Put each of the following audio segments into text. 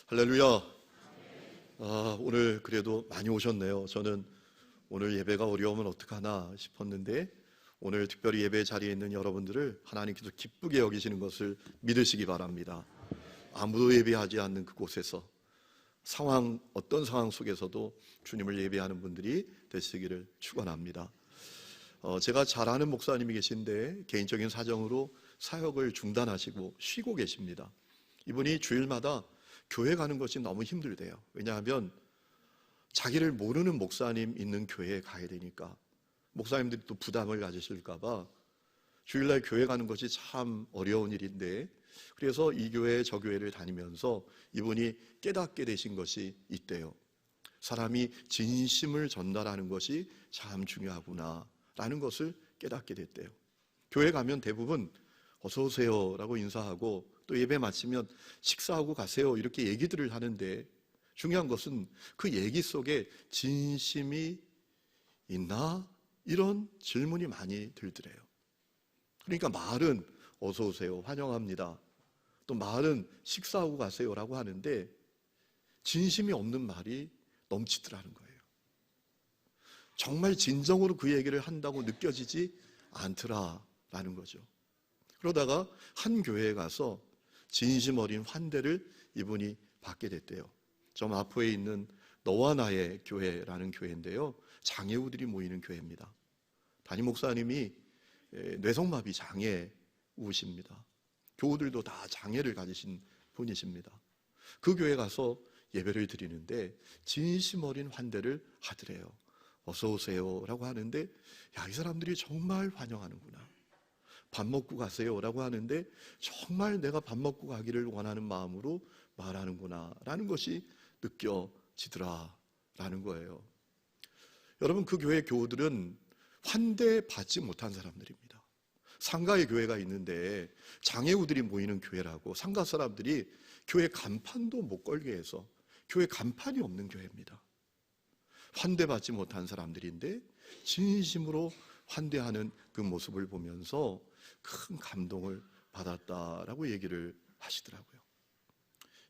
할렐루야. 오늘 그래도 많이 오셨네요. 저는 오늘 예배가 어려우면 어떡하나 싶었는데 오늘 특별히 예배 자리에 있는 여러분들을 하나님께서 기쁘게 여기시는 것을 믿으시기 바랍니다. 아무도 예배하지 않는 그곳에서 어떤 상황 속에서도 주님을 예배하는 분들이 되시기를 축원합니다. 제가 잘 아는 목사님이 계신데 개인적인 사정으로 사역을 중단하시고 쉬고 계십니다. 이분이 주일마다 교회 가는 것이 너무 힘들대요. 왜냐하면 자기를 모르는 목사님 있는 교회에 가야 되니까 목사님들이 또 부담을 가지실까 봐 주일날 교회 가는 것이 참 어려운 일인데, 그래서 이 교회 저 교회를 다니면서 이분이 깨닫게 되신 것이 있대요. 사람이 진심을 전달하는 것이 참 중요하구나 라는 것을 깨닫게 됐대요. 교회 가면 대부분 어서 오세요 라고 인사하고 또 예배 마치면 식사하고 가세요 이렇게 얘기들을 하는데, 중요한 것은 그 얘기 속에 진심이 있나? 이런 질문이 많이 들더래요. 그러니까 말은 어서 오세요, 환영합니다, 또 말은 식사하고 가세요라고 하는데 진심이 없는 말이 넘치더라는 거예요. 정말 진정으로 그 얘기를 한다고 느껴지지 않더라라는 거죠. 그러다가 한 교회에 가서 진심 어린 환대를 이분이 받게 됐대요. 저 마포에 있는 너와 나의 교회라는 교회인데요, 장애우들이 모이는 교회입니다. 담임 목사님이 뇌성마비 장애우십니다. 교우들도 다 장애를 가지신 분이십니다. 그 교회 가서 예배를 드리는데 진심 어린 환대를 하더래요. 어서 오세요 라고 하는데, 야, 이 사람들이 정말 환영하는구나. 밥 먹고 가세요 라고 하는데 정말 내가 밥 먹고 가기를 원하는 마음으로 말하는구나 라는 것이 느껴지더라라는 거예요. 여러분, 그 교회 교우들은 환대받지 못한 사람들입니다. 상가에 교회가 있는데 장애우들이 모이는 교회라고 상가 사람들이 교회 간판도 못 걸게 해서 교회 간판이 없는 교회입니다. 환대받지 못한 사람들인데 진심으로 환대하는 그 모습을 보면서 큰 감동을 받았다라고 얘기를 하시더라고요.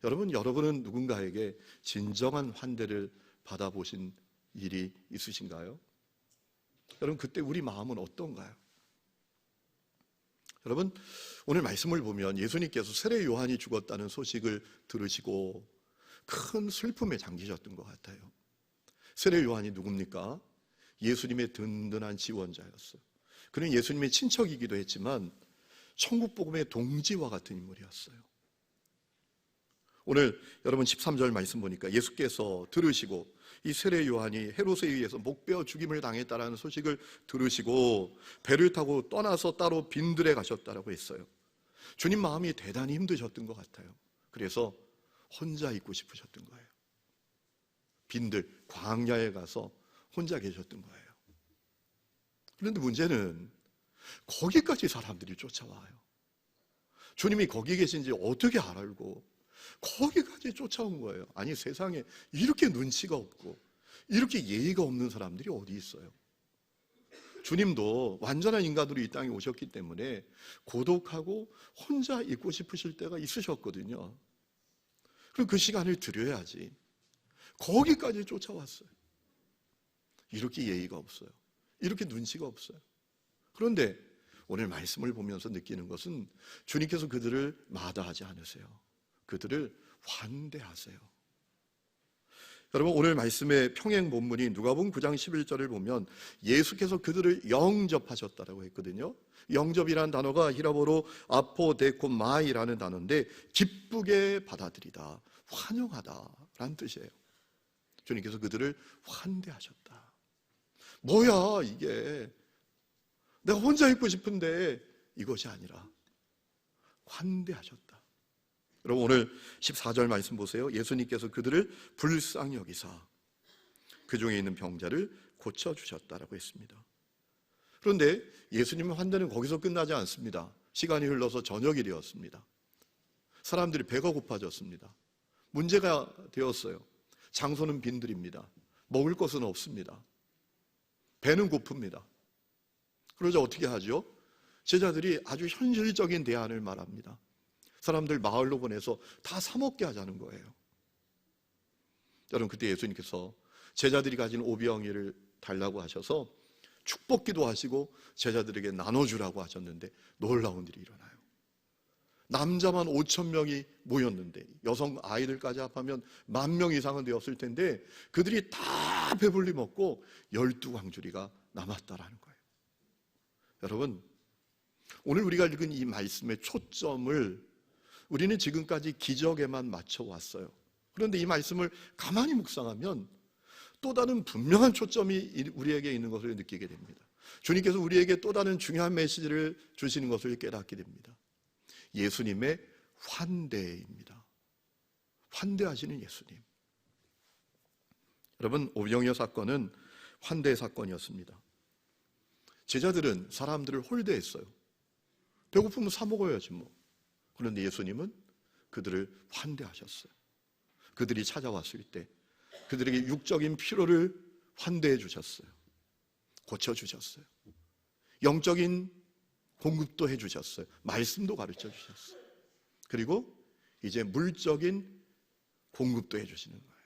여러분은 누군가에게 진정한 환대를 받아보신 일이 있으신가요? 여러분, 그때 우리 마음은 어떤가요? 여러분, 오늘 말씀을 보면 예수님께서 세례 요한이 죽었다는 소식을 들으시고 큰 슬픔에 잠기셨던 것 같아요. 세례 요한이 누굽니까? 예수님의 든든한 지원자였어요. 그는 예수님의 친척이기도 했지만 천국 복음의 동지와 같은 인물이었어요. 오늘 여러분 13절 말씀 보니까 예수께서 들으시고 이 세례 요한이 헤롯에 의해서 목베어 죽임을 당했다라는 소식을 들으시고 배를 타고 떠나서 따로 빈들에 가셨다라고 했어요. 주님 마음이 대단히 힘드셨던 것 같아요. 그래서 혼자 있고 싶으셨던 거예요. 빈들, 광야에 가서 혼자 계셨던 거예요. 그런데 문제는 거기까지 사람들이 쫓아와요. 주님이 거기 계신지 어떻게 알고 거기까지 쫓아온 거예요. 아니, 세상에 이렇게 눈치가 없고 이렇게 예의가 없는 사람들이 어디 있어요? 주님도 완전한 인간으로 이 땅에 오셨기 때문에 고독하고 혼자 있고 싶으실 때가 있으셨거든요. 그럼 그 시간을 드려야지. 거기까지 쫓아왔어요. 이렇게 예의가 없어요. 이렇게 눈치가 없어요. 그런데 오늘 말씀을 보면서 느끼는 것은 주님께서 그들을 마다하지 않으세요. 그들을 환대하세요. 여러분, 오늘 말씀의 평행 본문이 누가복음 9장 11절을 보면 예수께서 그들을 영접하셨다라고 했거든요. 영접이라는 단어가 히라보로 아포데코마이라는 단어인데 기쁘게 받아들이다, 환영하다라는 뜻이에요. 주님께서 그들을 환대하셨다. 뭐야 이게, 내가 혼자 있고 싶은데, 이것이 아니라 환대하셨다. 여러분, 오늘 14절 말씀 보세요. 예수님께서 그들을 불쌍히 여기사 그 중에 있는 병자를 고쳐주셨다라고 했습니다. 그런데 예수님의 환대는 거기서 끝나지 않습니다. 시간이 흘러서 저녁이 되었습니다. 사람들이 배가 고파졌습니다. 문제가 되었어요. 장소는 빈들입니다. 먹을 것은 없습니다. 배는 고픕니다. 그러자 어떻게 하죠? 제자들이 아주 현실적인 대안을 말합니다. 사람들 마을로 보내서 다 사 먹게 하자는 거예요. 여러분, 그때 예수님께서 제자들이 가진 오병이를 달라고 하셔서 축복기도 하시고 제자들에게 나눠주라고 하셨는데 놀라운 일이 일어나요. 남자만 5,000명이 모였는데 여성 아이들까지 합하면 10,000명 이상은 되었을 텐데 그들이 다 배불리 먹고 12광주리가 남았다라는 거예요. 여러분, 오늘 우리가 읽은 이 말씀의 초점을 우리는 지금까지 기적에만 맞춰왔어요. 그런데 이 말씀을 가만히 묵상하면 또 다른 분명한 초점이 우리에게 있는 것을 느끼게 됩니다. 주님께서 우리에게 또 다른 중요한 메시지를 주시는 것을 깨닫게 됩니다. 예수님의 환대입니다. 환대하시는 예수님. 여러분, 오병이어 사건은 환대 사건이었습니다. 제자들은 사람들을 홀대했어요. 배고프면 사 먹어야지 뭐. 그런데 예수님은 그들을 환대하셨어요. 그들이 찾아왔을 때 그들에게 육적인 필요를 환대해 주셨어요. 고쳐주셨어요. 영적인 공급도 해주셨어요. 말씀도 가르쳐 주셨어요. 그리고 이제 물적인 공급도 해주시는 거예요.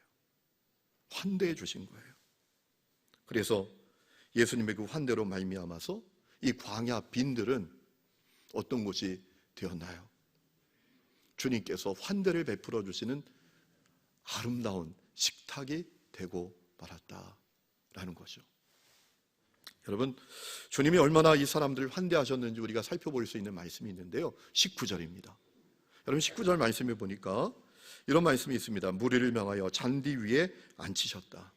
환대해 주신 거예요. 그래서 예수님의 그 환대로 말미암아서 이 광야 빈들은 어떤 곳이 되었나요? 주님께서 환대를 베풀어 주시는 아름다운 식탁이 되고 말았다라는 거죠. 여러분, 주님이 얼마나 이 사람들을 환대하셨는지 우리가 살펴볼 수 있는 말씀이 있는데요, 19절입니다. 여러분, 19절 말씀에 보니까 이런 말씀이 있습니다. 무리를 명하여 잔디 위에 앉히셨다.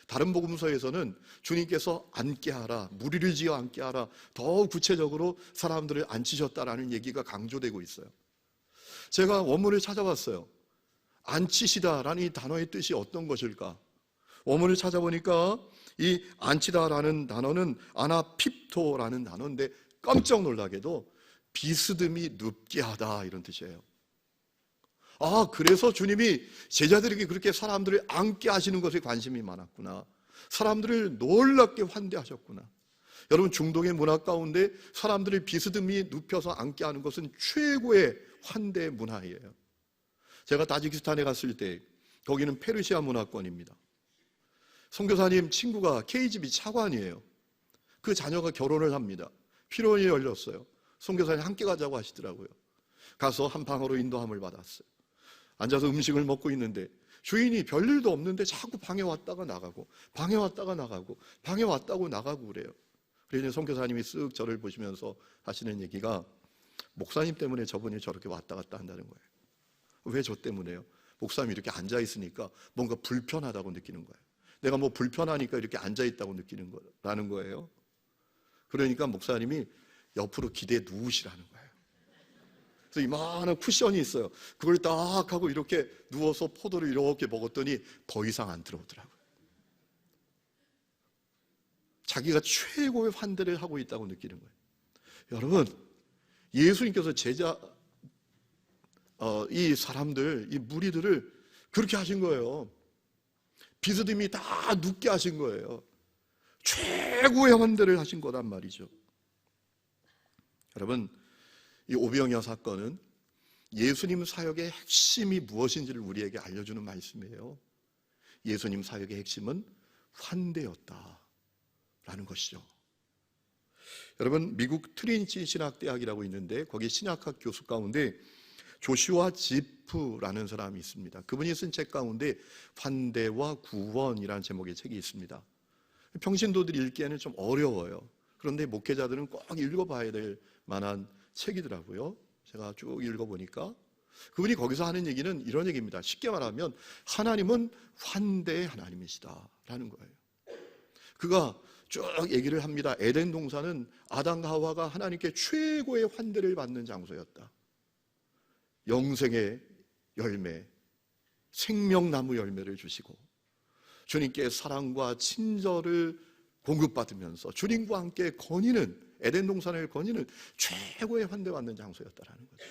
다른 복음서에서는 주님께서 앉게 하라, 무리를 지어 앉게 하라, 더 구체적으로 사람들을 앉히셨다라는 얘기가 강조되고 있어요. 제가 원문을 찾아봤어요. 앉히시다라는 이 단어의 뜻이 어떤 것일까? 원문을 찾아보니까 이 앉히다라는 단어는 아나핍토라는 단어인데 깜짝 놀라게도 비스듬히 눕게 하다 이런 뜻이에요. 아, 그래서 주님이 제자들에게 그렇게 사람들을 앉게 하시는 것에 관심이 많았구나. 사람들을 놀랍게 환대하셨구나. 여러분, 중동의 문화 가운데 사람들을 비스듬히 눕혀서 앉게 하는 것은 최고의 환대 문화예요. 제가 타지키스탄에 갔을 때 거기는 페르시아 문화권입니다. 선교사님 친구가 KGB 차관이에요. 그 자녀가 결혼을 합니다. 피로연이 열렸어요. 선교사님 함께 가자고 하시더라고요. 가서 한 방으로 인도함을 받았어요. 앉아서 음식을 먹고 있는데 주인이 별일도 없는데 자꾸 방에 왔다가 나가고 방에 왔다가 나가고 방에 왔다고 나가고 그래요. 그래서 선교사님이 쓱 저를 보시면서 하시는 얘기가 목사님 때문에 저분이 저렇게 왔다 갔다 한다는 거예요. 왜 저 때문에요? 목사님이 이렇게 앉아 있으니까 뭔가 불편하다고 느끼는 거예요. 내가 뭐 불편하니까 이렇게 앉아 있다고 느끼는 거라는 거예요. 그러니까 목사님이 옆으로 기대에 누우시라는 거예요. 그래서 이만한 쿠션이 있어요. 그걸 딱 하고 이렇게 누워서 포도를 이렇게 먹었더니 더 이상 안 들어오더라고요. 자기가 최고의 환대를 하고 있다고 느끼는 거예요. 여러분, 예수님께서 이 사람들, 이 무리들을 그렇게 하신 거예요. 비스듬히 다 눕게 하신 거예요. 최고의 환대를 하신 거란 말이죠. 여러분, 이 오병이어 사건은 예수님 사역의 핵심이 무엇인지를 우리에게 알려주는 말씀이에요. 예수님 사역의 핵심은 환대였다라는 것이죠. 여러분, 미국 트리니티 신학대학이라고 있는데 거기 신학학 교수 가운데 조슈아 지프라는 사람이 있습니다. 그분이 쓴 책 가운데 환대와 구원이라는 제목의 책이 있습니다. 평신도들이 읽기에는 좀 어려워요. 그런데 목회자들은 꼭 읽어봐야 될 만한 책이더라고요. 제가 쭉 읽어보니까 그분이 거기서 하는 얘기는 이런 얘기입니다. 쉽게 말하면 하나님은 환대의 하나님이시다라는 거예요. 그가 쭉 얘기를 합니다. 에덴 동산은 아담과 하와가 하나님께 최고의 환대를 받는 장소였다. 영생의 열매, 생명나무 열매를 주시고 주님께 사랑과 친절을 공급받으면서 주님과 함께 거니는, 에덴 동산을 거니는 최고의 환대받는 장소였다라는 거죠.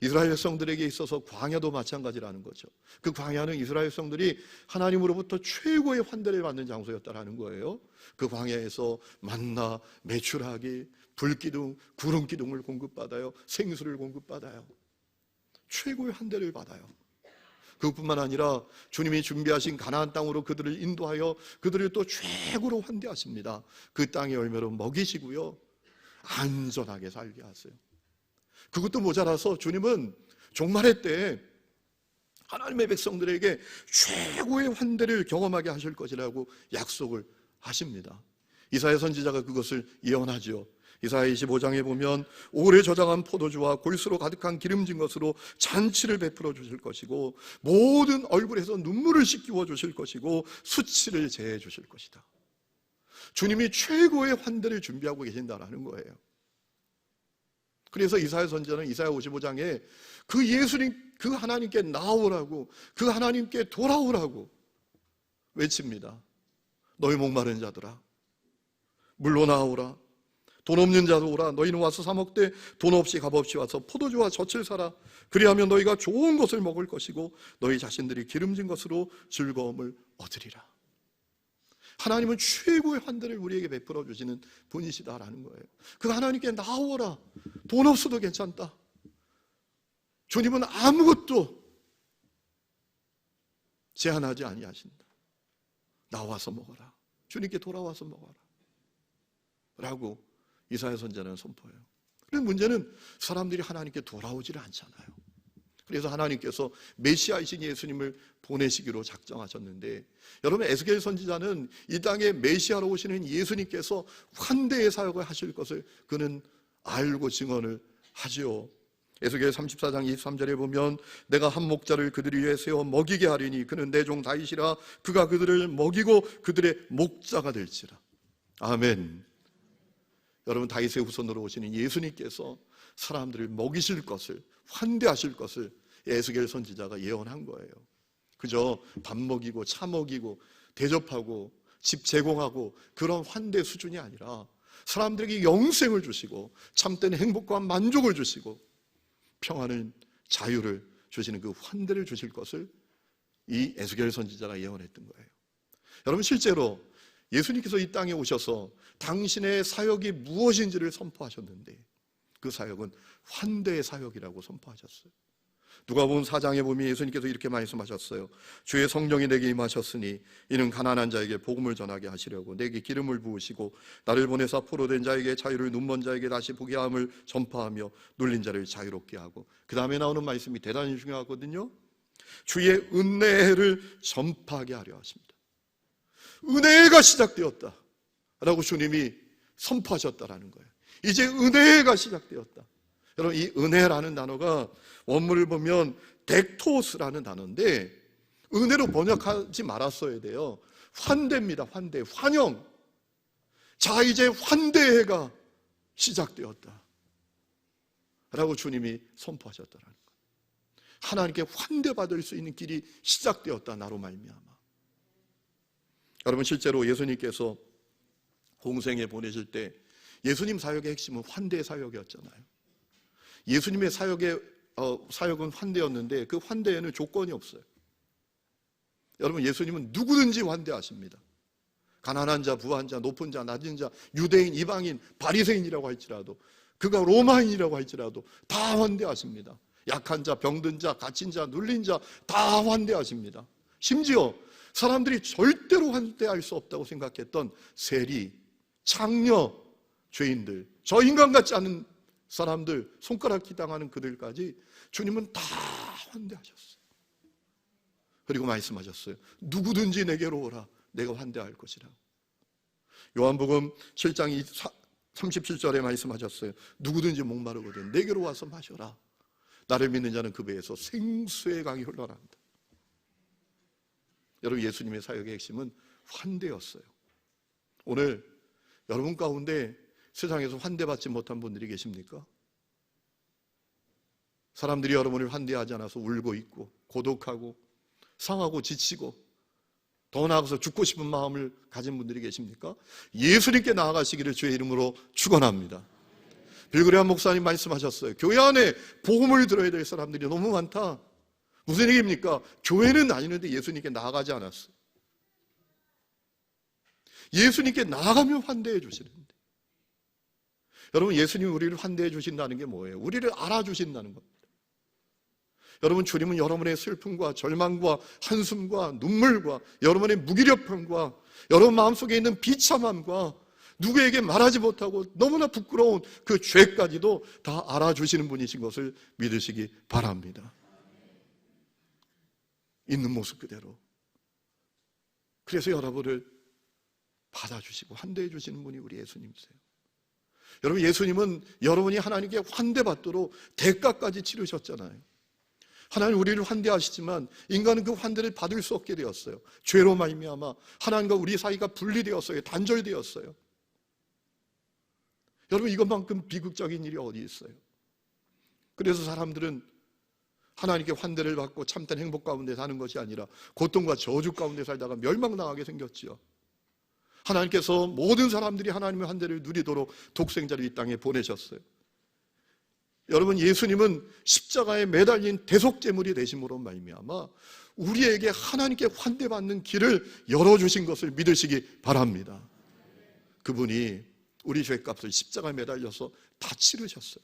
이스라엘 백성들에게 있어서 광야도 마찬가지라는 거죠. 그 광야는 이스라엘 백성들이 하나님으로부터 최고의 환대를 받는 장소였다라는 거예요. 그 광야에서 만나, 메추라기, 불기둥, 구름기둥을 공급받아요. 생수를 공급받아요. 최고의 환대를 받아요. 그것뿐만 아니라 주님이 준비하신 가나안 땅으로 그들을 인도하여 그들을 또 최고로 환대하십니다. 그 땅의 열매로 먹이시고요, 안전하게 살게 하세요. 그것도 모자라서 주님은 종말의 때 하나님의 백성들에게 최고의 환대를 경험하게 하실 것이라고 약속을 하십니다. 이사야 선지자가 그것을 예언하죠. 이사야 25장에 보면 오래 저장한 포도주와 골수로 가득한 기름진 것으로 잔치를 베풀어 주실 것이고 모든 얼굴에서 눈물을 씻기워 주실 것이고 수치를 제해 주실 것이다. 주님이 최고의 환대를 준비하고 계신다라는 거예요. 그래서 이사야 선지자는 이사야 55장에 그 예수님, 그 하나님께 나오라고, 그 하나님께 돌아오라고 외칩니다. 너희 목마른 자들아, 물로 나오라. 돈 없는 자도 오라. 너희는 와서 사 먹되 돈 없이 값 없이 와서 포도주와 젖을 사라. 그리하면 너희가 좋은 것을 먹을 것이고 너희 자신들이 기름진 것으로 즐거움을 얻으리라. 하나님은 최고의 환대를 우리에게 베풀어 주시는 분이시다라는 거예요. 그 하나님께 나오라. 돈 없어도 괜찮다. 주님은 아무것도 제한하지 아니하신다. 나와서 먹어라. 주님께 돌아와서 먹어라 라고 이사야 선지자는 선포해요. 그런데 문제는 사람들이 하나님께 돌아오지를 않잖아요. 그래서 하나님께서 메시아이신 예수님을 보내시기로 작정하셨는데, 여러분, 에스겔 선지자는 이 땅에 메시아로 오시는 예수님께서 환대의 사역을 하실 것을 그는 알고 증언을 하지요. 에스겔 34장 23절에 보면 내가 한 목자를 그들을 위해 세워 먹이게 하리니 그는 내 종 다윗이라. 그가 그들을 먹이고 그들의 목자가 될지라. 아멘. 여러분, 다윗의 후손으로 오시는 예수님께서 사람들을 먹이실 것을, 환대하실 것을 에스겔 선지자가 예언한 거예요. 그저 밥 먹이고 차 먹이고 대접하고 집 제공하고 그런 환대 수준이 아니라 사람들에게 영생을 주시고 참된 행복과 만족을 주시고 평안을, 자유를 주시는 그 환대를 주실 것을 이 에스겔 선지자가 예언했던 거예요. 여러분, 실제로 예수님께서 이 땅에 오셔서 당신의 사역이 무엇인지를 선포하셨는데 그 사역은 환대의 사역이라고 선포하셨어요. 누가복음 4장에 보면 예수님께서 이렇게 말씀하셨어요. 주의 성령이 내게 임하셨으니 이는 가난한 자에게 복음을 전하게 하시려고 내게 기름을 부으시고 나를 보내사 포로된 자에게 자유를, 눈먼 자에게 다시 보게 함을 전파하며 눌린 자를 자유롭게 하고, 그 다음에 나오는 말씀이 대단히 중요하거든요. 주의 은혜를 전파하게 하려 하십니다. 은혜가 시작되었다 라고 주님이 선포하셨다라는 거예요. 이제 은혜가 시작되었다. 여러분, 이 은혜라는 단어가 원문을 보면 덱토스라는 단어인데 은혜로 번역하지 말았어야 돼요. 환대입니다. 환대, 환영. 자, 이제 환대가 시작되었다 라고 주님이 선포하셨다라는 거예요. 하나님께 환대받을 수 있는 길이 시작되었다, 나로 말미암아. 여러분, 실제로 예수님께서 공생에 보내실 때 예수님 사역의 핵심은 환대 사역이었잖아요. 예수님의 사역은 환대였는데 그 환대에는 조건이 없어요. 여러분, 예수님은 누구든지 환대하십니다. 가난한 자, 부한 자, 높은 자, 낮은 자, 유대인, 이방인, 바리새인이라고 할지라도, 그가 로마인이라고 할지라도 다 환대하십니다. 약한 자, 병든 자, 갇힌 자, 눌린 자 다 환대하십니다. 심지어 사람들이 절대로 환대할 수 없다고 생각했던 세리, 창녀, 죄인들, 저 인간 같지 않은 사람들, 손가락질 당하는 그들까지 주님은 다 환대하셨어요. 그리고 말씀하셨어요. 누구든지 내게로 오라. 내가 환대할 것이라. 요한복음 7장 37절에 말씀하셨어요. 누구든지 목마르거든 내게로 와서 마셔라. 나를 믿는 자는 그 배에서 생수의 강이 흘러난다. 여러분, 예수님의 사역의 핵심은 환대였어요. 오늘 여러분 가운데 세상에서 환대받지 못한 분들이 계십니까? 사람들이 여러분을 환대하지 않아서 울고 있고 고독하고 상하고 지치고 더 나아가서 죽고 싶은 마음을 가진 분들이 계십니까? 예수님께 나아가시기를 주의 이름으로 축원합니다. 빌그레한 목사님 말씀하셨어요. 교회 안에 복음을 들어야 될 사람들이 너무 많다. 무슨 얘기입니까? 교회는 다니는데 예수님께 나아가지 않았어요. 예수님께 나아가면 환대해 주시는데, 여러분, 예수님이 우리를 환대해 주신다는 게 뭐예요? 우리를 알아주신다는 겁니다. 여러분, 주님은 여러분의 슬픔과 절망과 한숨과 눈물과 여러분의 무기력함과 여러분 마음속에 있는 비참함과 누구에게 말하지 못하고 너무나 부끄러운 그 죄까지도 다 알아주시는 분이신 것을 믿으시기 바랍니다. 있는 모습 그대로. 그래서 여러분을 받아주시고 환대해 주시는 분이 우리 예수님이세요. 여러분, 예수님은 여러분이 하나님께 환대받도록 대가까지 치르셨잖아요. 하나님 우리를 환대하시지만 인간은 그 환대를 받을 수 없게 되었어요. 죄로 말미암아 하나님과 우리 사이가 분리되었어요. 단절되었어요. 여러분, 이것만큼 비극적인 일이 어디 있어요? 그래서 사람들은 하나님께 환대를 받고 참된 행복 가운데 사는 것이 아니라 고통과 저주 가운데 살다가 멸망당하게 생겼지요. 하나님께서 모든 사람들이 하나님의 환대를 누리도록 독생자를 이 땅에 보내셨어요. 여러분, 예수님은 십자가에 매달린 대속제물이 되심으로 말미암아 우리에게 하나님께 환대받는 길을 열어주신 것을 믿으시기 바랍니다. 그분이 우리 죄값을 십자가에 매달려서 다 치르셨어요.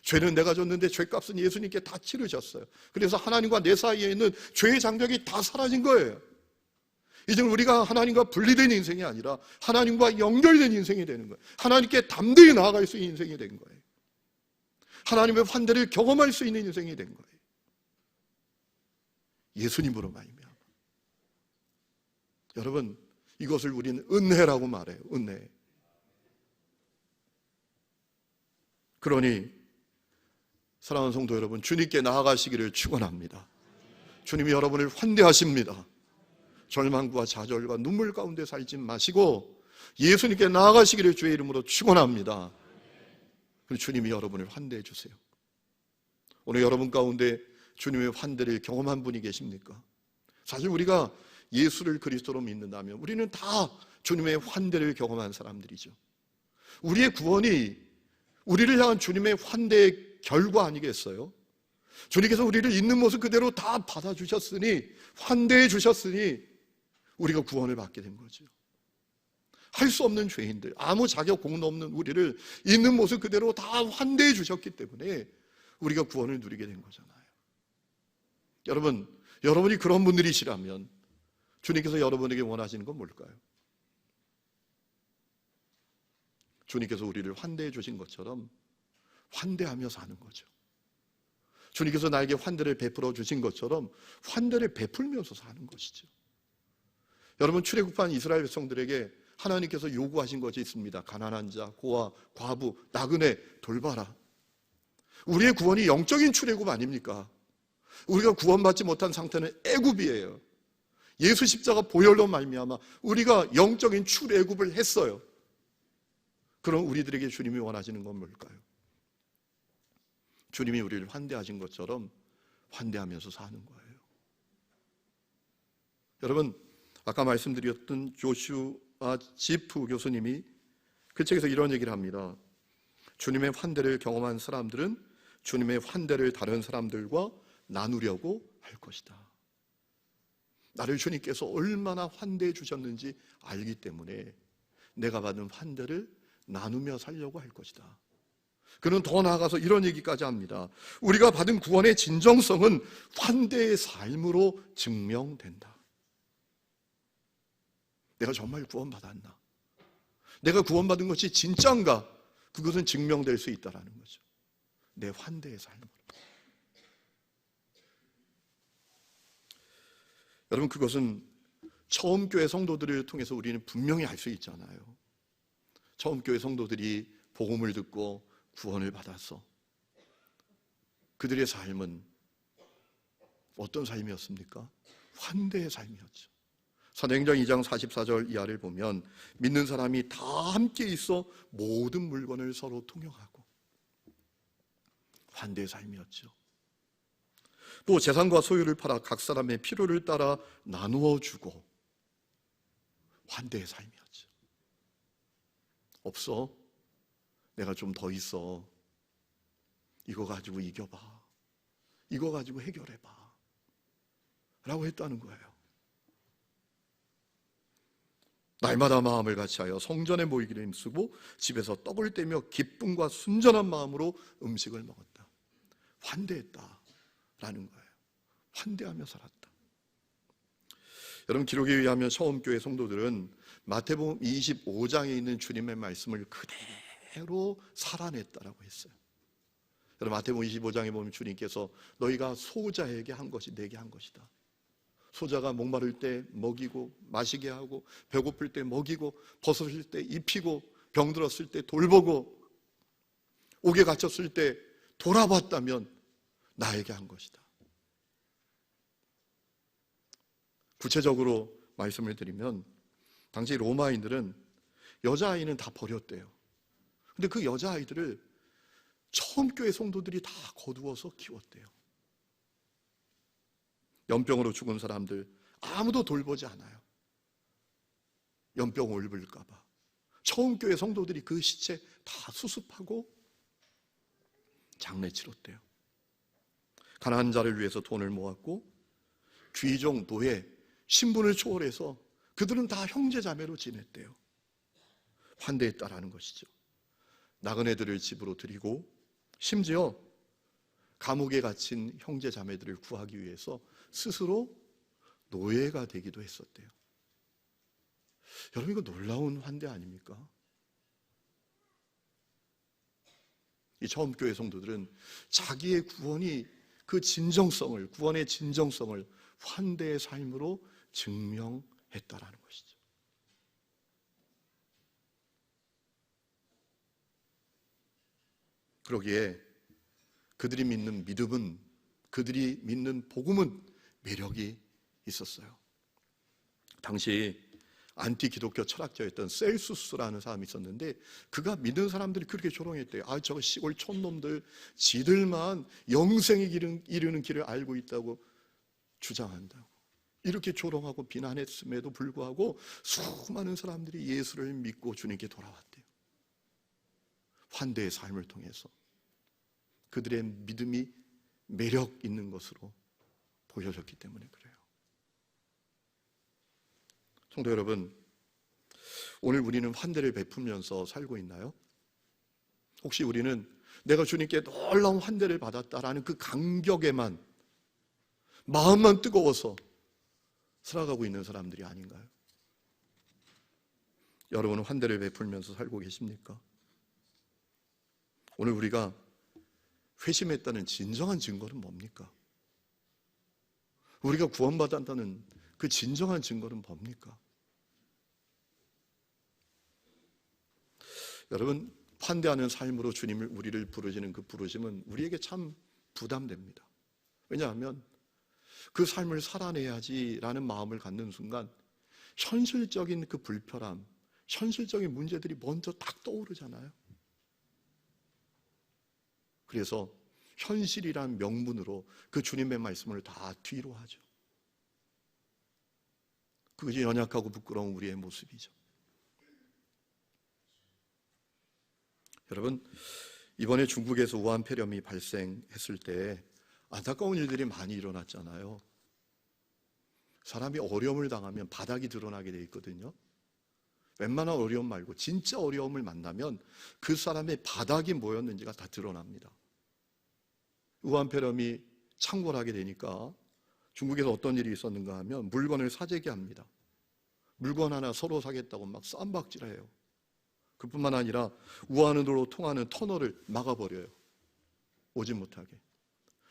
죄는 내가 졌는데 죄값은 예수님께 다 치르셨어요. 그래서 하나님과 내 사이에 있는 죄의 장벽이 다 사라진 거예요. 이제 우리가 하나님과 분리된 인생이 아니라 하나님과 연결된 인생이 되는 거예요. 하나님께 담대히 나아갈 수 있는 인생이 된 거예요. 하나님의 환대를 경험할 수 있는 인생이 된 거예요. 예수님으로 말미암아. 여러분, 이것을 우리는 은혜라고 말해요. 은혜. 그러니 사랑하는 성도 여러분, 주님께 나아가시기를 축원합니다. 주님이 여러분을 환대하십니다. 절망과 좌절과 눈물 가운데 살지 마시고 예수님께 나아가시기를 주의 이름으로 축원합니다. 주님이 여러분을 환대해 주세요. 오늘 여러분 가운데 주님의 환대를 경험한 분이 계십니까? 사실 우리가 예수를 그리스도로 믿는다면 우리는 다 주님의 환대를 경험한 사람들이죠. 우리의 구원이 우리를 향한 주님의 환대의 결과 아니겠어요? 주님께서 우리를 있는 모습 그대로 다 받아주셨으니, 환대해 주셨으니 우리가 구원을 받게 된 거죠. 할 수 없는 죄인들, 아무 자격 공로 없는 우리를 있는 모습 그대로 다 환대해 주셨기 때문에 우리가 구원을 누리게 된 거잖아요. 여러분이 그런 분들이시라면 주님께서 여러분에게 원하시는 건 뭘까요? 주님께서 우리를 환대해 주신 것처럼 환대하며 사는 거죠. 주님께서 나에게 환대를 베풀어 주신 것처럼 환대를 베풀면서 사는 것이죠. 여러분, 출애굽한 이스라엘 백성들에게 하나님께서 요구하신 것이 있습니다. 가난한 자, 고아, 과부, 나그네 돌봐라. 우리의 구원이 영적인 출애굽 아닙니까? 우리가 구원받지 못한 상태는 애굽이에요. 예수 십자가 보혈로 말미암아 우리가 영적인 출애굽을 했어요. 그럼 우리들에게 주님이 원하시는 건 뭘까요? 주님이 우리를 환대하신 것처럼 환대하면서 사는 거예요. 여러분, 아까 말씀드렸던 조슈아 지프 교수님이 그 책에서 이런 얘기를 합니다. 주님의 환대를 경험한 사람들은 주님의 환대를 다른 사람들과 나누려고 할 것이다. 나를 주님께서 얼마나 환대해 주셨는지 알기 때문에 내가 받은 환대를 나누며 살려고 할 것이다. 그는 더 나아가서 이런 얘기까지 합니다. 우리가 받은 구원의 진정성은 환대의 삶으로 증명된다. 내가 정말 구원받았나? 내가 구원받은 것이 진짜인가? 그것은 증명될 수 있다는 거죠. 내 환대의 삶으로. 여러분, 그것은 처음 교회 성도들을 통해서 우리는 분명히 알 수 있잖아요. 처음 교회 성도들이 복음을 듣고 구원을 받아서 그들의 삶은 어떤 삶이었습니까? 환대의 삶이었죠. 사도행전 2장 44절 이하를 보면 믿는 사람이 다 함께 있어 모든 물건을 서로 통용하고, 환대의 삶이었죠. 또 재산과 소유를 팔아 각 사람의 필요를 따라 나누어 주고, 환대의 삶이었죠. 없어? 내가 좀 더 있어. 이거 가지고 이겨봐. 이거 가지고 해결해봐. 라고 했다는 거예요. 날마다 마음을 같이하여 성전에 모이기를 힘쓰고 집에서 떡을 떼며 기쁨과 순전한 마음으로 음식을 먹었다. 환대했다라는 거예요. 환대하며 살았다. 여러분, 기록에 의하면 처음 교회 성도들은 마태복음 25장에 있는 주님의 말씀을 그대로 살아냈다라고 했어요. 여러분, 마태복음 25장에 보면 주님께서 너희가 소자에게 한 것이 내게 한 것이다. 소자가 목마를 때 먹이고 마시게 하고 배고플 때 먹이고 벗었을 때 입히고 병들었을 때 돌보고 옥에 갇혔을 때 돌아봤다면 나에게 한 것이다. 구체적으로 말씀을 드리면 당시 로마인들은 여자아이는 다 버렸대요. 근데 그 여자아이들을 처음 교회 성도들이 다 거두어서 키웠대요. 연병으로 죽은 사람들 아무도 돌보지 않아요. 연병 옮을까 봐. 처음 교회 성도들이 그 시체 다 수습하고 장례 치렀대요. 가난한 자를 위해서 돈을 모았고 귀족, 노예, 신분을 초월해서 그들은 다 형제자매로 지냈대요. 환대했다라는 것이죠. 나그네들을 집으로 들이고 심지어 감옥에 갇힌 형제자매들을 구하기 위해서 스스로 노예가 되기도 했었대요. 여러분, 이거 놀라운 환대 아닙니까? 이 처음 교회 성도들은 자기의 구원이 그 진정성을, 구원의 진정성을 환대의 삶으로 증명했다라는 것이죠. 그러기에 그들이 믿는 믿음은, 그들이 믿는 복음은 매력이 있었어요. 당시 안티 기독교 철학자였던 셀수스라는 사람이 있었는데 그가 믿는 사람들이 그렇게 조롱했대요. 저 시골 촌놈들, 지들만 영생의 길을 이르는 길을 알고 있다고 주장한다고. 이렇게 조롱하고 비난했음에도 불구하고 수많은 사람들이 예수를 믿고 주님께 돌아왔대요. 환대의 삶을 통해서 그들의 믿음이 매력 있는 것으로 보여졌기 때문에 그래요. 성도 여러분, 오늘 우리는 환대를 베풀면서 살고 있나요? 혹시 우리는 내가 주님께 놀라운 환대를 받았다라는 그 감격에만, 마음만 뜨거워서 살아가고 있는 사람들이 아닌가요? 여러분은 환대를 베풀면서 살고 계십니까? 오늘 우리가 회심했다는 진정한 증거는 뭡니까? 우리가 구원받았다는 그 진정한 증거는 뭡니까? 여러분, 환대하는 삶으로 우리를 부르시는 그 부르심은 우리에게 참 부담됩니다. 왜냐하면 그 삶을 살아내야지라는 마음을 갖는 순간 현실적인 그 불편함, 현실적인 문제들이 먼저 딱 떠오르잖아요. 그래서 현실이란 명분으로 그 주님의 말씀을 다 뒤로 하죠. 그것이 연약하고 부끄러운 우리의 모습이죠. 여러분, 이번에 중국에서 우한 폐렴이 발생했을 때 안타까운 일들이 많이 일어났잖아요. 사람이 어려움을 당하면 바닥이 드러나게 돼 있거든요. 웬만한 어려움 말고 진짜 어려움을 만나면 그 사람의 바닥이 뭐였는지가 다 드러납니다. 우한 폐렴이 창궐하게 되니까 중국에서 어떤 일이 있었는가 하면 물건을 사재기 합니다. 물건 하나 서로 사겠다고 막 쌈박질해요. 그뿐만 아니라 우한으로 통하는 터널을 막아버려요. 오지 못하게.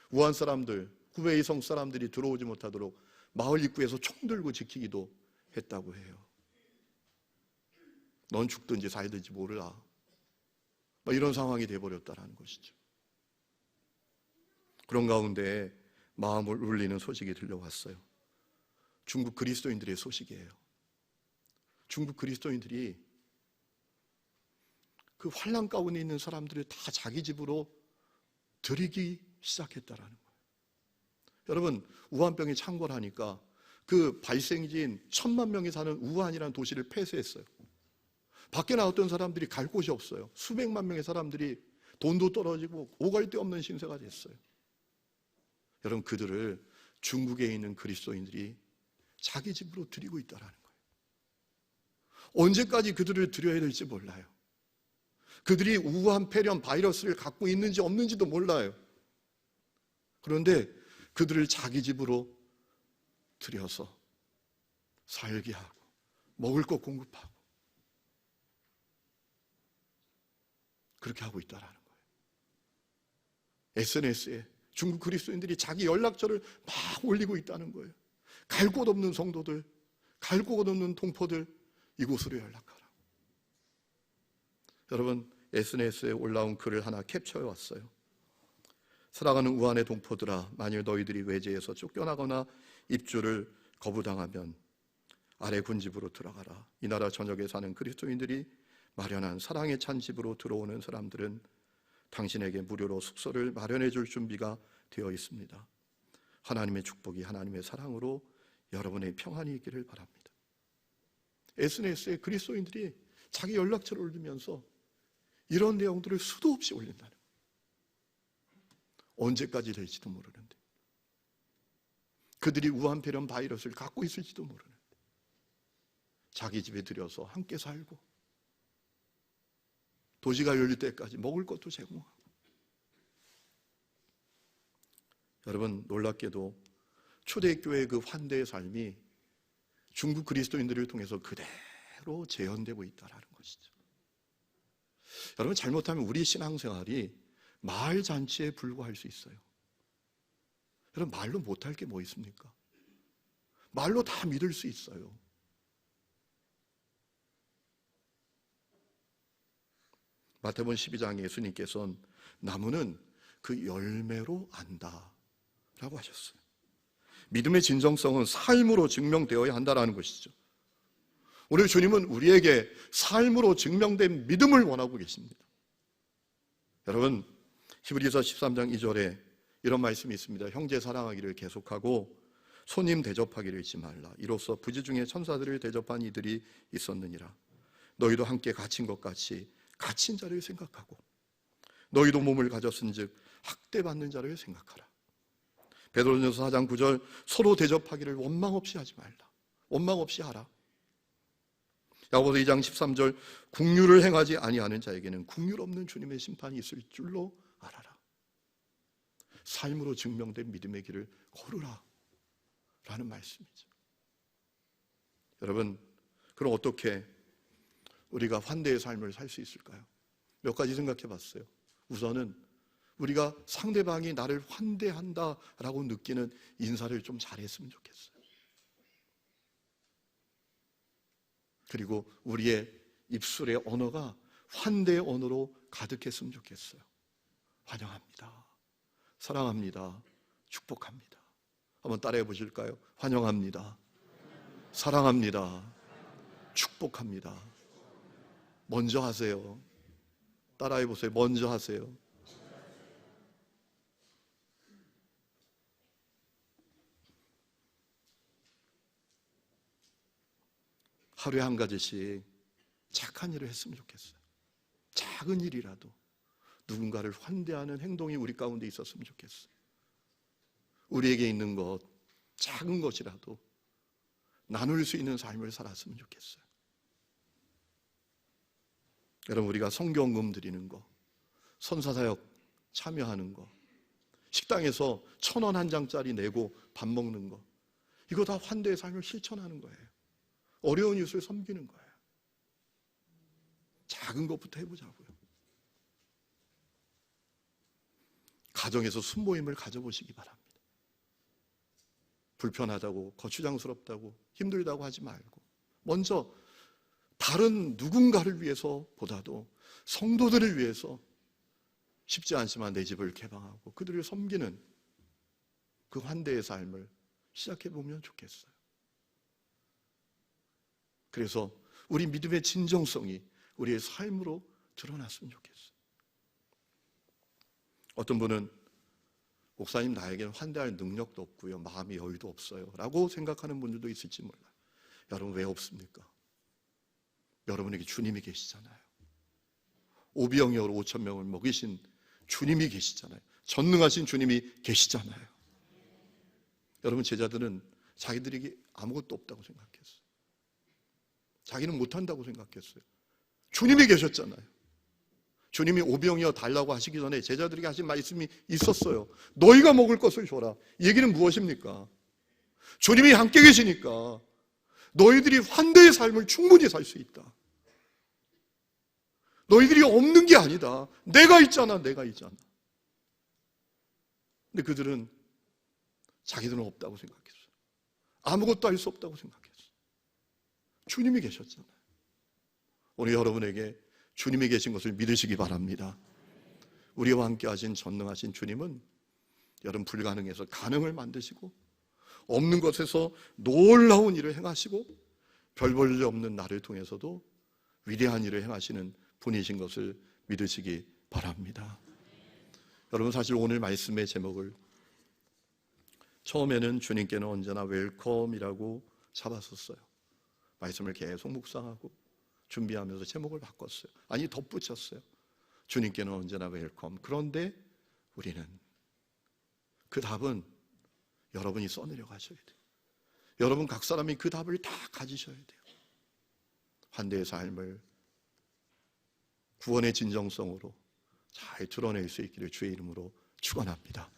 우한 사람들, 후베이성 사람들이 들어오지 못하도록 마을 입구에서 총 들고 지키기도 했다고 해요. 넌 죽든지 살든지 몰라. 이런 상황이 돼버렸다는 것이죠. 그런 가운데 마음을 울리는 소식이 들려왔어요. 중국 그리스도인들의 소식이에요. 중국 그리스도인들이 그 환난 가운데 있는 사람들을 다 자기 집으로 들이기 시작했다라는 거예요. 여러분, 우한병이 창궐하니까 그 발생지인 1000만 명이 사는 우한이라는 도시를 폐쇄했어요. 밖에 나왔던 사람들이 갈 곳이 없어요. 수백만 명의 사람들이 돈도 떨어지고 오갈 데 없는 신세가 됐어요. 여러분, 그들을 중국에 있는 그리스도인들이 자기 집으로 들이고 있다는 거예요. 언제까지 그들을 들여야 될지 몰라요. 그들이 우한 폐렴 바이러스를 갖고 있는지 없는지도 몰라요. 그런데 그들을 자기 집으로 들여서 살게 하고 먹을 것 공급하고 그렇게 하고 있다라는 거예요. SNS에 중국 그리스도인들이 자기 연락처를 막 올리고 있다는 거예요. 갈 곳 없는 성도들, 갈 곳 없는 동포들, 이곳으로 연락하라고. 여러분, SNS에 올라온 글을 하나 캡처해 왔어요. 사랑하는 우한의 동포들아, 만일 너희들이 외지에서 쫓겨나거나 입주를 거부당하면 아래 군집으로 들어가라. 이 나라 전역에 사는 그리스도인들이 마련한 사랑에 찬 집으로 들어오는 사람들은 당신에게 무료로 숙소를 마련해 줄 준비가 되어 있습니다. 하나님의 축복이, 하나님의 사랑으로 여러분의 평안이 있기를 바랍니다. SNS에 그리스도인들이 자기 연락처를 올리면서 이런 내용들을 수도 없이 올린다는 거예요. 언제까지 될지도 모르는데, 그들이 우한폐렴 바이러스를 갖고 있을지도 모르는데 자기 집에 들여서 함께 살고 도시가 열릴 때까지 먹을 것도 제공하고. 여러분, 놀랍게도 초대교회의 그 환대의 삶이 중국 그리스도인들을 통해서 그대로 재현되고 있다는 것이죠. 여러분, 잘못하면 우리 신앙생활이 마을 잔치에 불과할 수 있어요. 여러분, 말로 못할 게 뭐 있습니까? 말로 다 믿을 수 있어요. 마태복음 12장에 예수님께서는 나무는 그 열매로 안다 라고 하셨어요. 믿음의 진정성은 삶으로 증명되어야 한다는 것이죠. 오늘 주님은 우리에게 삶으로 증명된 믿음을 원하고 계십니다. 여러분, 히브리서 13장 2절에 이런 말씀이 있습니다. 형제 사랑하기를 계속하고 손님 대접하기를 잊지 말라. 이로써 부지 중에 천사들을 대접한 이들이 있었느니라. 너희도 함께 갇힌 것 같이 갇힌 자를 생각하고 너희도 몸을 가졌은즉 학대받는 자를 생각하라. 베드로전서 4장 9절 서로 대접하기를 원망 없이 하지 말라. 원망 없이 하라. 야고보서 2장 13절 국률을 행하지 아니하는 자에게는 국률 없는 주님의 심판이 있을 줄로 알아라. 삶으로 증명된 믿음의 길을 걸으라 라는 말씀이죠. 여러분, 그럼 어떻게 우리가 환대의 삶을 살 수 있을까요? 몇 가지 생각해 봤어요. 우선은 우리가 상대방이 나를 환대한다라고 느끼는 인사를 좀 잘했으면 좋겠어요. 그리고 우리의 입술의 언어가 환대의 언어로 가득했으면 좋겠어요. 환영합니다. 사랑합니다. 축복합니다. 한번 따라해 보실까요? 환영합니다. 사랑합니다. 축복합니다. 먼저 하세요. 따라해 보세요. 먼저 하세요. 하루에 한 가지씩 착한 일을 했으면 좋겠어요. 작은 일이라도 누군가를 환대하는 행동이 우리 가운데 있었으면 좋겠어요. 우리에게 있는 것, 작은 것이라도 나눌 수 있는 삶을 살았으면 좋겠어요. 여러분, 우리가 성경금 드리는 거, 선사사역 참여하는 거, 식당에서 1,000원 한 장짜리 내고 밥 먹는 거, 이거 다 환대의 삶을 실천하는 거예요. 어려운 이웃을 섬기는 거예요. 작은 것부터 해보자고요. 가정에서 순모임을 가져보시기 바랍니다. 불편하다고, 거추장스럽다고, 힘들다고 하지 말고 먼저 다른 누군가를 위해서 보다도 성도들을 위해서 쉽지 않지만 내 집을 개방하고 그들을 섬기는 그 환대의 삶을 시작해보면 좋겠어요. 그래서 우리 믿음의 진정성이 우리의 삶으로 드러났으면 좋겠어요. 어떤 분은 목사님, 나에게는 환대할 능력도 없고요, 마음의 여유도 없어요 라고 생각하는 분들도 있을지 몰라요. 여러분, 왜 없습니까? 여러분에게 주님이 계시잖아요. 오병이어로 5,000명을 먹이신 주님이 계시잖아요. 전능하신 주님이 계시잖아요. 여러분, 제자들은 자기들에게 아무것도 없다고 생각했어요. 자기는 못한다고 생각했어요. 주님이 계셨잖아요. 주님이 오병이어 달라고 하시기 전에 제자들에게 하신 말씀이 있었어요. 너희가 먹을 것을 줘라. 이 얘기는 무엇입니까? 주님이 함께 계시니까 너희들이 환대의 삶을 충분히 살 수 있다. 너희들이 없는 게 아니다. 내가 있잖아. 내가 있잖아. 근데 그들은 자기들은 없다고 생각했어요. 아무것도 할 수 없다고 생각했어요. 주님이 계셨잖아요. 오늘 여러분에게 주님이 계신 것을 믿으시기 바랍니다. 우리와 함께 하신 전능하신 주님은 여러분 불가능해서 가능을 만드시고 없는 것에서 놀라운 일을 행하시고 별 볼 일 없는 나를 통해서도 위대한 일을 행하시는 분이신 것을 믿으시기 바랍니다. 여러분 사실 오늘 말씀의 제목을 처음에는 주님께는 언제나 웰컴이라고 잡았었어요. 말씀을 계속 묵상하고 준비하면서 제목을 바꿨어요. 아니 덧붙였어요. 주님께는 언제나 웰컴. 그런데 우리는 그 답은 여러분이 써내려 가셔야 돼요. 여러분 각 사람이 그 답을 다 가지셔야 돼요. 환대의 삶을 구원의 진정성으로 잘 드러낼 수 있기를 주의 이름으로 축원합니다.